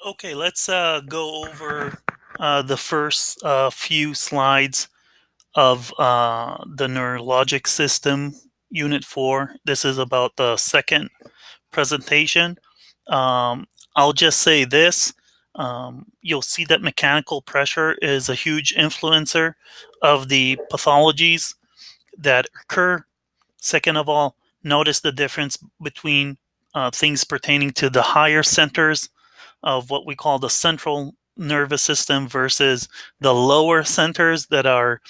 Okay, let's go over the first few slides of the neurologic system, Unit 4. This is about the second presentation. Um, I'll just say this. You'll see that mechanical pressure is a huge influencer of the pathologies that occur. Second of all, notice the difference between things pertaining to the higher centers of what we call the central nervous system versus the lower centers that are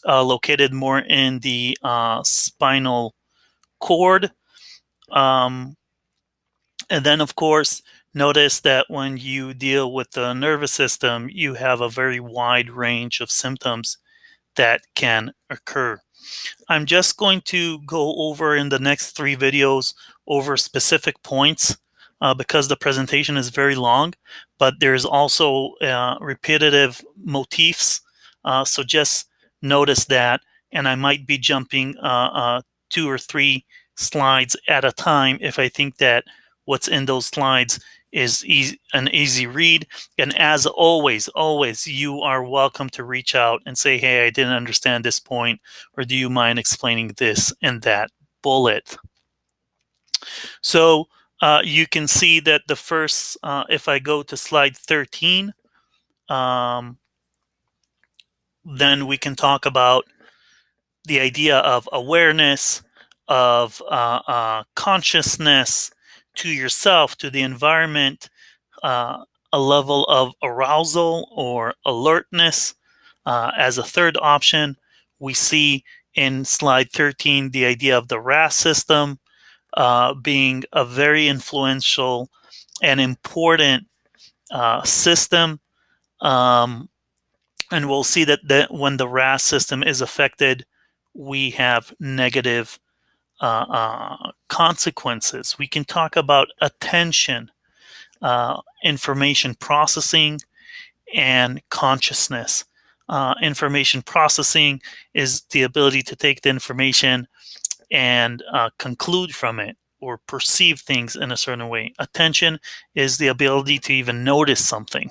located more in the spinal cord. Um, and then, of course, notice that when you deal with the nervous system, you have a very wide range of symptoms that can occur. I'm just going to go over in the next three videos over specific points because the presentation is very long, but there's also repetitive motifs. So just notice that, and I might be jumping two or three slides at a time if I think that what's in those slides is an easy read. And as always, you are welcome to reach out and say, hey, I didn't understand this point, or do you mind explaining this and that bullet? So you can see that the first, if I go to slide 13, um, then we can talk about the idea of awareness, of consciousness to yourself, to the environment, a level of arousal or alertness. As a third option, we see in slide 13 the idea of the RAS system being a very influential and important system. Um, and we'll see that when the RAS system is affected, we have negative consequences. We can talk about attention, information processing, and consciousness. Information processing is the ability to take the information and conclude from it or perceive things in a certain way. Attention is the ability to even notice something.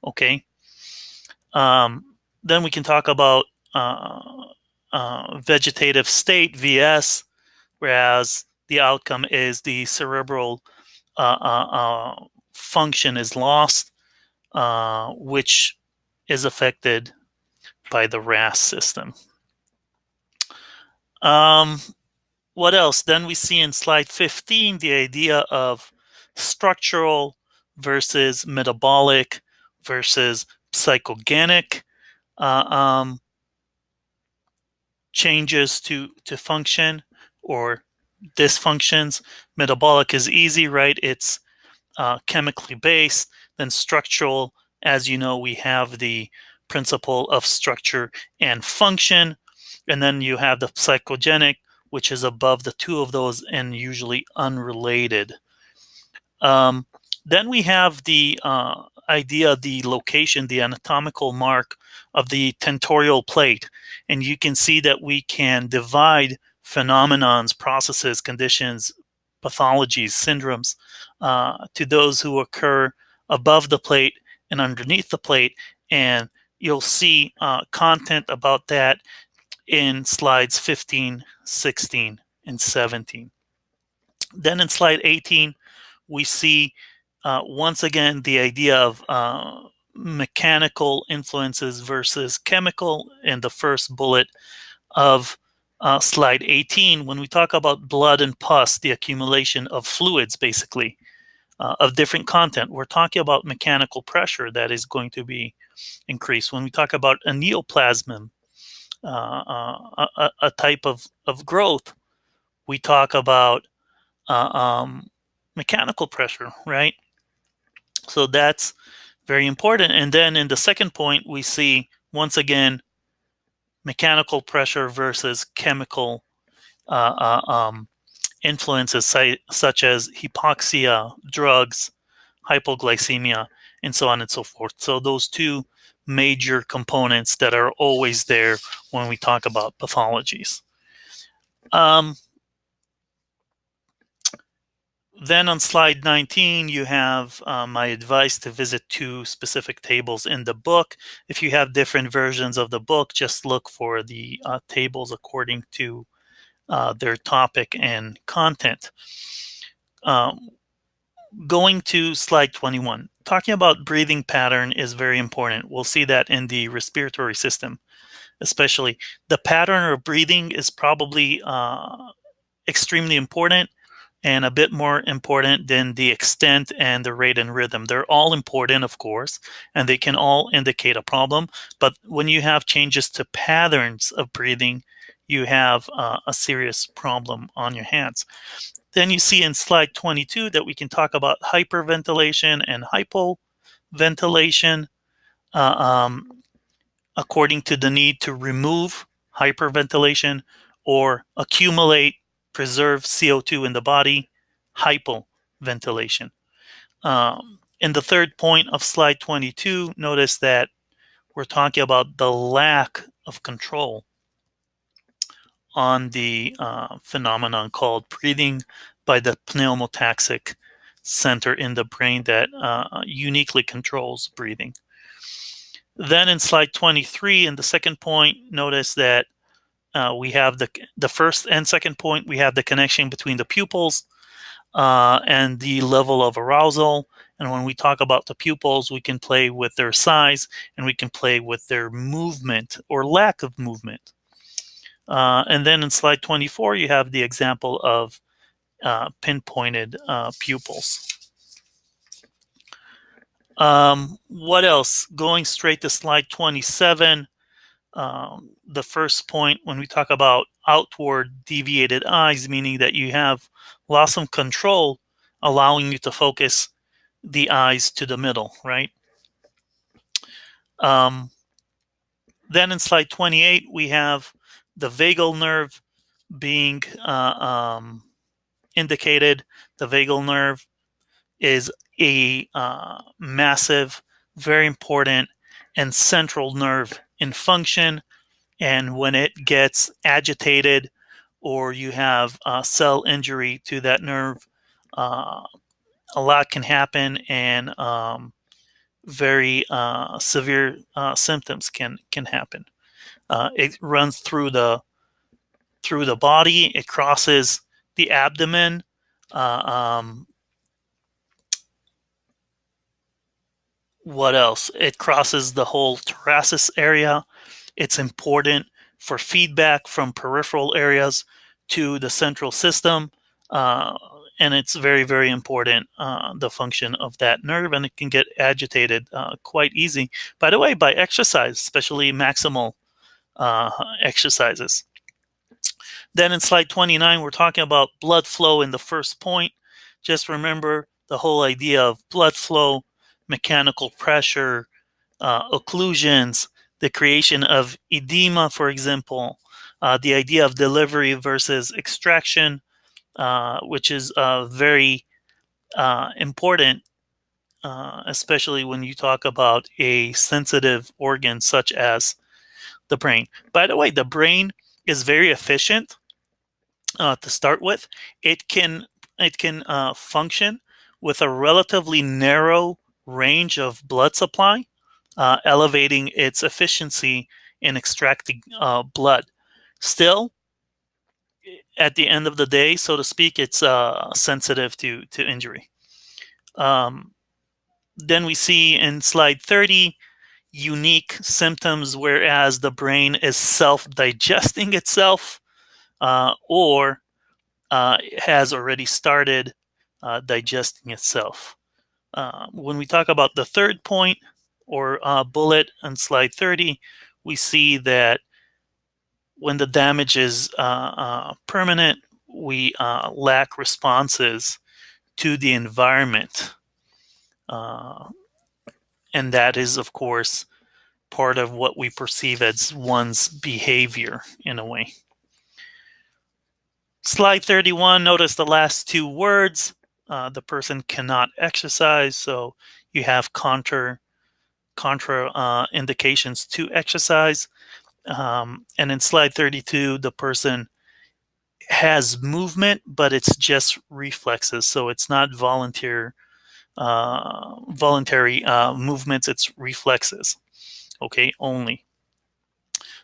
Okay. Then we can talk about vegetative state, VS, whereas the outcome is the cerebral function is lost, which is affected by the RAS system. Um, what else? Then we see in slide 15 the idea of structural versus metabolic versus psychogenic uh, um, changes to function or dysfunctions. Metabolic is easy, right? It's chemically based. Then structural, as you know, we have the principle of structure and function. And then you have the psychogenic, which is above the two of those and usually unrelated. Um, then we have the idea, the location, the anatomical mark of the tentorial plate. And you can see that we can divide phenomenons, processes, conditions, pathologies, syndromes to those who occur above the plate and underneath the plate. And you'll see content about that in slides 15, 16, and 17. Then in slide 18, we see once again the idea of mechanical influences versus chemical in the first bullet of slide 18. When we talk about blood and pus, the accumulation of fluids, basically, of different content, we're talking about mechanical pressure that is going to be increased. When we talk about a neoplasm, a type of growth, we talk about uh, um, mechanical pressure, right? So that's very important. And then in the second point, we see once again mechanical pressure versus chemical influences, such as hypoxia, drugs, hypoglycemia, and so on and so forth. So those two major components that are always there when we talk about pathologies. Um, Then on slide 19, you have my advice to visit 2 specific tables in the book. If you have different versions of the book, just look for the tables according to their topic and content. Um, Going to slide 21, talking about breathing pattern is very important. We'll see that in the respiratory system, especially. The pattern of breathing is probably extremely important and a bit more important than the extent and the rate and rhythm. They're all important, of course, and they can all indicate a problem. But when you have changes to patterns of breathing, you have a serious problem on your hands. Then you see in slide 22 that we can talk about hyperventilation and hypoventilation uh, um, according to the need to remove hyperventilation or accumulate, preserve CO2 in the body, hypoventilation. In the third point of slide 22, notice that we're talking about the lack of control on the phenomenon called breathing by the pneumotaxic center in the brain that uniquely controls breathing. Then in slide 23, in the second point, notice that we have the first and second point, we have the connection between the pupils and the level of arousal. And when we talk about the pupils, we can play with their size and we can play with their movement or lack of movement. And then in slide 24, you have the example of pinpointed pupils. What else? Going straight to slide 27, the first point when we talk about outward deviated eyes, meaning that you have loss of control, allowing you to focus the eyes to the middle, right? Um, then in slide 28, we have the vagal nerve being indicated. The vagal nerve is a massive, very important, and central nerve in function. And when it gets agitated or you have cell injury to that nerve, a lot can happen, and very severe symptoms can happen. It runs through the body. It crosses the abdomen. Um, what else? It crosses the whole thoracic area. It's important for feedback from peripheral areas to the central system. Uh, and it's very, very important, the function of that nerve, and it can get agitated quite easy. By the way, by exercise, especially maximal uh, exercises. Then in slide 29, we're talking about blood flow in the first point. Just remember the whole idea of blood flow, mechanical pressure, occlusions, the creation of edema, for example, the idea of delivery versus extraction, which is very important, especially when you talk about a sensitive organ such as the brain. By the way, the brain is very efficient to start with. It can function with a relatively narrow range of blood supply, elevating its efficiency in extracting blood. Still, at the end of the day, so to speak, it's sensitive to injury. Um, then we see in slide 30 unique symptoms, whereas the brain is self-digesting itself, or has already started digesting itself. When we talk about the third point or bullet on slide 30, we see that when the damage is permanent, we lack responses to the environment. And that is, of course, part of what we perceive as one's behavior in a way. Slide 31, notice the last 2 words. The person cannot exercise, so you have contra indications to exercise. And in slide 32, the person has movement, but it's just reflexes, so it's not voluntary movements. It's reflexes, okay, only.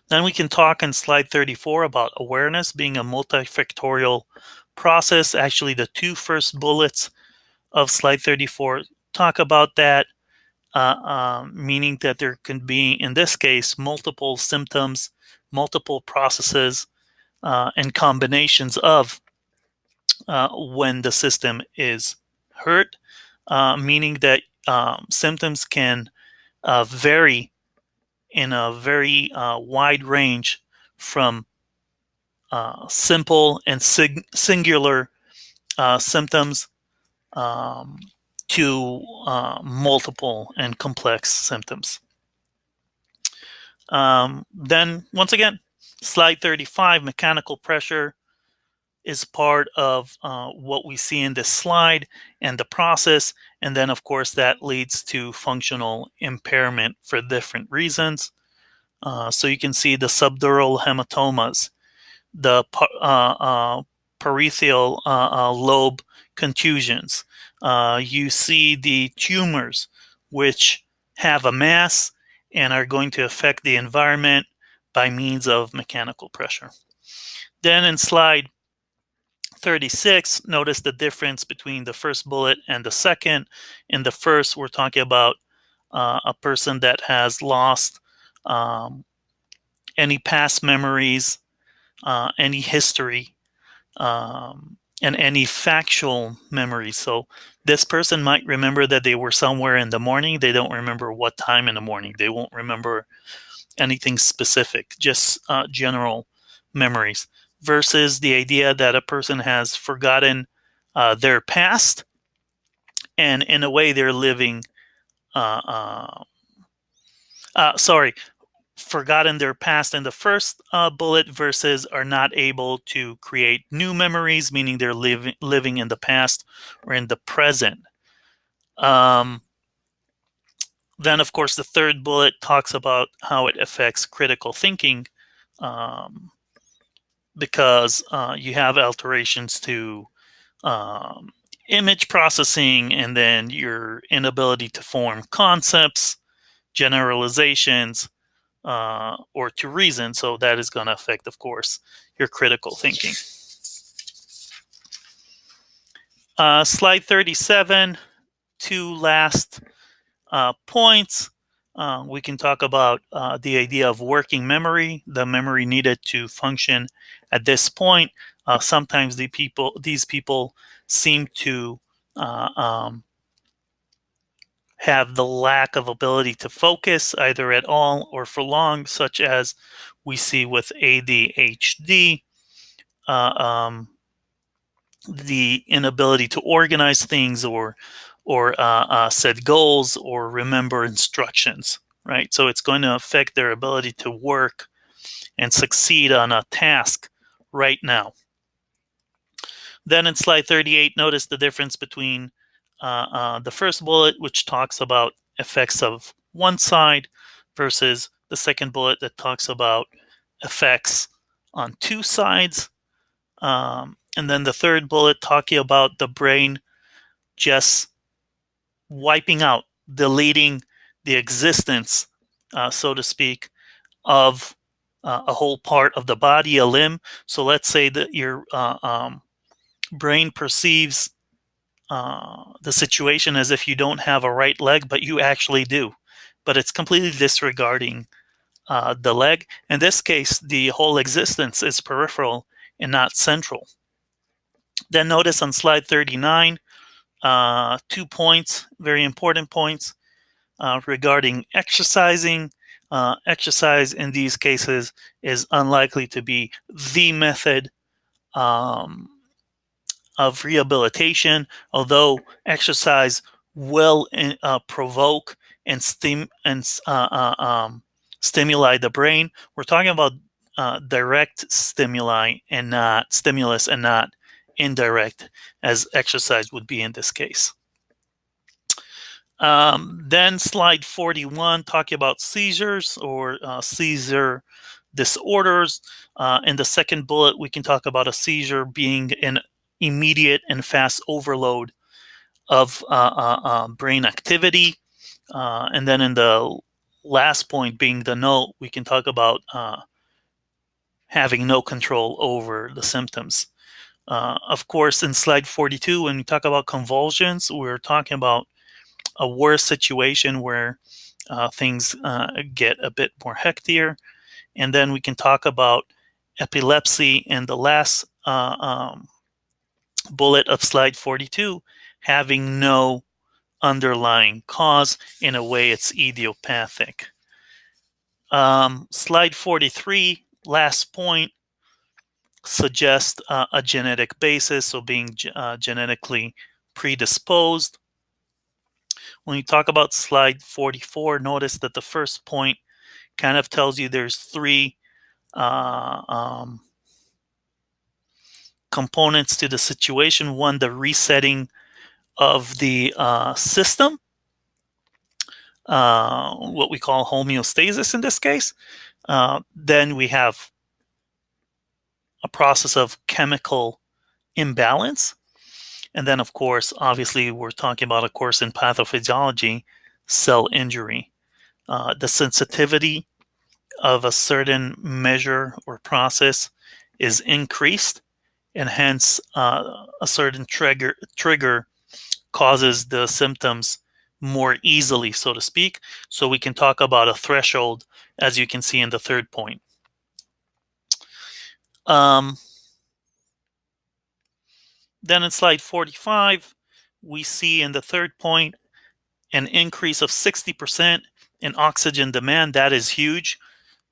Then we can talk in slide 34 about awareness being a multifactorial process. Actually, the two first bullets of slide 34 talk about that, meaning that there can be, in this case, multiple symptoms, multiple processes, and combinations of when the system is hurt, meaning that symptoms can vary in a very wide range from simple and singular symptoms um, to multiple and complex symptoms. Then, once again, slide 35, mechanical pressure is part of what we see in this slide and the process. And then, of course, that leads to functional impairment for different reasons. So you can see the subdural hematomas, the peripheral lobe contusions. You see the tumors, which have a mass and are going to affect the environment by means of mechanical pressure. Then in slide 36, notice the difference between the first bullet and the second. In the first, we're talking about a person that has lost any past memories, any history, and any factual memories. So this person might remember that they were somewhere in the morning. They don't remember what time in the morning. They won't remember anything specific, just general memories, versus the idea that a person has forgotten their past, and in a way they're living, uh, sorry, forgotten their past in the first bullet versus are not able to create new memories, meaning they're living in the past or in the present. Um, then, of course, the third bullet talks about how it affects critical thinking, um, because you have alterations to um, image processing, and then your inability to form concepts, generalizations, or to reason. So that is going to affect, of course, your critical thinking. Slide 37, two last points. We can talk about the idea of working memory, the memory needed to function at this point. Sometimes these people seem to have the lack of ability to focus either at all or for long, such as we see with ADHD, the inability to organize things or set goals or remember instructions, right? So it's going to affect their ability to work and succeed on a task right now. Then in slide 38, notice the difference between the first bullet, which talks about effects of one side, versus the second bullet that talks about effects on two sides. And then the third bullet talking about the brain just wiping out, deleting the existence, so to speak, of a whole part of the body, a limb. So let's say that your brain perceives the situation as if you don't have a right leg, but you actually do. But it's completely disregarding the leg. In this case, the whole existence is peripheral and not central. Then notice on slide 39, 2 points, very important points regarding exercising. Exercise in these cases is unlikely to be the method um, of rehabilitation, although exercise will provoke and stimulate the brain. We're talking about direct stimuli and not stimulus, and not indirect, as exercise would be in this case. Then slide 41, talking about seizures or seizure disorders. In the second bullet, we can talk about a seizure being an immediate and fast overload of brain activity. And then in the last point, being the note, we can talk about having no control over the symptoms. Of course, in slide 42, when we talk about convulsions, we're talking about a worse situation where things get a bit more hectier. And then we can talk about epilepsy in the last bullet of slide 42, having no underlying cause. In a way, it's idiopathic. Slide 43, last point, suggests a genetic basis, so being genetically predisposed. When you talk about slide 44, notice that the first point kind of tells you there's three components to the situation. One, the resetting of the system, what we call homeostasis in this case. Then we have a process of chemical imbalance. And then, of course, obviously, we're talking about a course in pathophysiology, cell injury. The sensitivity of a certain measure or process is increased, and hence a certain trigger causes the symptoms more easily, so to speak. So we can talk about a threshold, as you can see in the third point. Then in slide 45, we see in the third point an increase of 60% in oxygen demand. That is huge.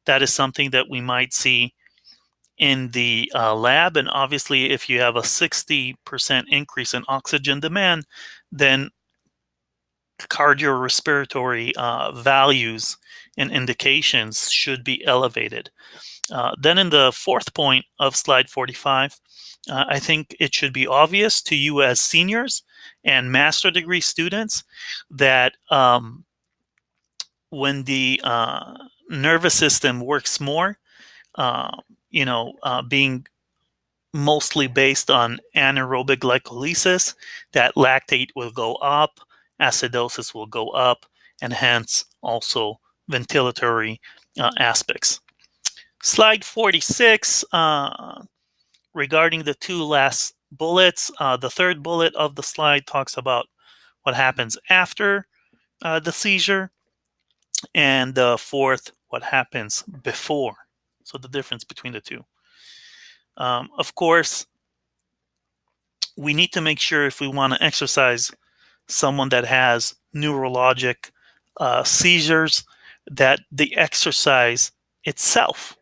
That is something that we might see in the lab. And obviously, if you have a 60% increase in oxygen demand, then cardiorespiratory values and indications should be elevated. Then in the fourth point of slide 45, I think it should be obvious to you as seniors and master degree students that when the nervous system works more, being mostly based on anaerobic glycolysis, that lactate will go up, acidosis will go up, and hence also ventilatory aspects. Slide 46, regarding the two last bullets, the third bullet of the slide talks about what happens after the seizure, and the fourth, what happens before. So the difference between the two. Of course, we need to make sure if we want to exercise someone that has neurologic seizures, that the exercise itself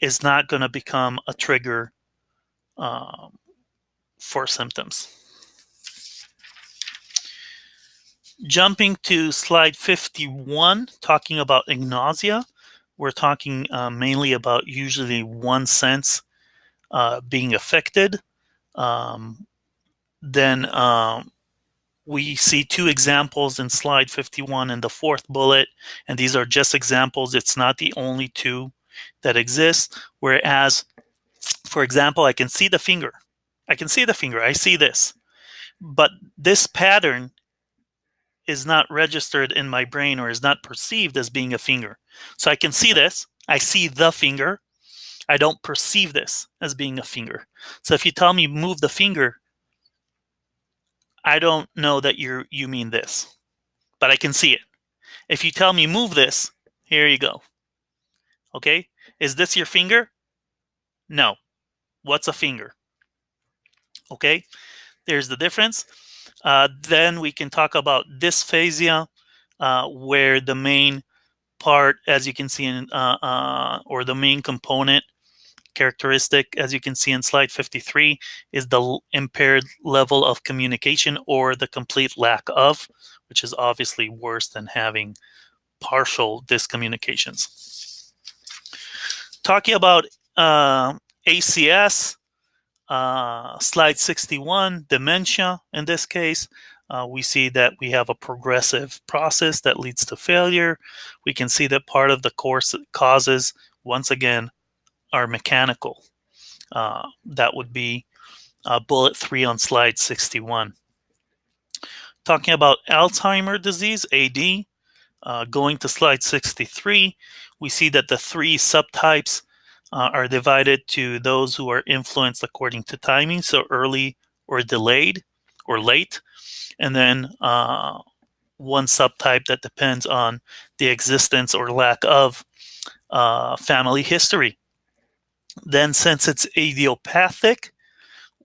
is not going to become a trigger for symptoms. Jumping to slide 51, talking about agnosia, we're talking mainly about usually one sense being affected. Then we see two examples in slide 51 in the fourth bullet, and these are just examples. It's not the only two that exist. Whereas, for example, I can see the finger. I see this. But this pattern is not registered in my brain or is not perceived as being a finger. So I can see this. I see the finger. I don't perceive this as being a finger. So if you tell me move the finger, I don't know that you mean this, but I can see it. If you tell me move this, here you go. Okay? Is this your finger? No. What's a finger? Okay? There's the difference. Then we can talk about dysphasia, where the main part, as you can see in, or the main component characteristic, as you can see in slide 53, is the impaired level of communication or the complete lack of, which is obviously worse than having partial discommunications. Talking about ACS, slide 61, dementia in this case, we see that we have a progressive process that leads to failure. We can see that part of the causes once again, are mechanical. That would be bullet 3 on slide 61. Talking about Alzheimer's disease, AD, going to slide 63, we see that the three subtypes are divided to those who are influenced according to timing, so early or delayed or late, and then one subtype that depends on the existence or lack of family history. Then, since it's idiopathic,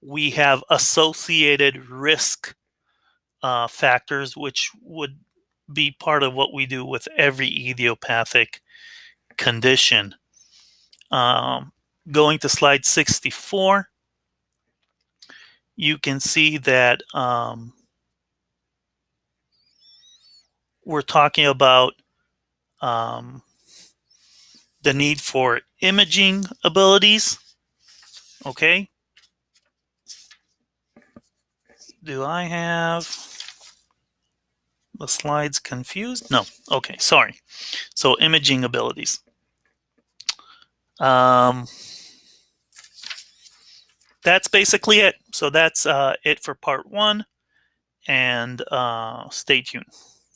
we have associated risk factors, which would be part of what we do with every idiopathic condition. Going to slide 64, you can see that we're talking about the need for imaging abilities. Okay. Do I have the slides confused? No. Okay, sorry. So imaging abilities. That's basically it. So that's it for part 1, and stay tuned.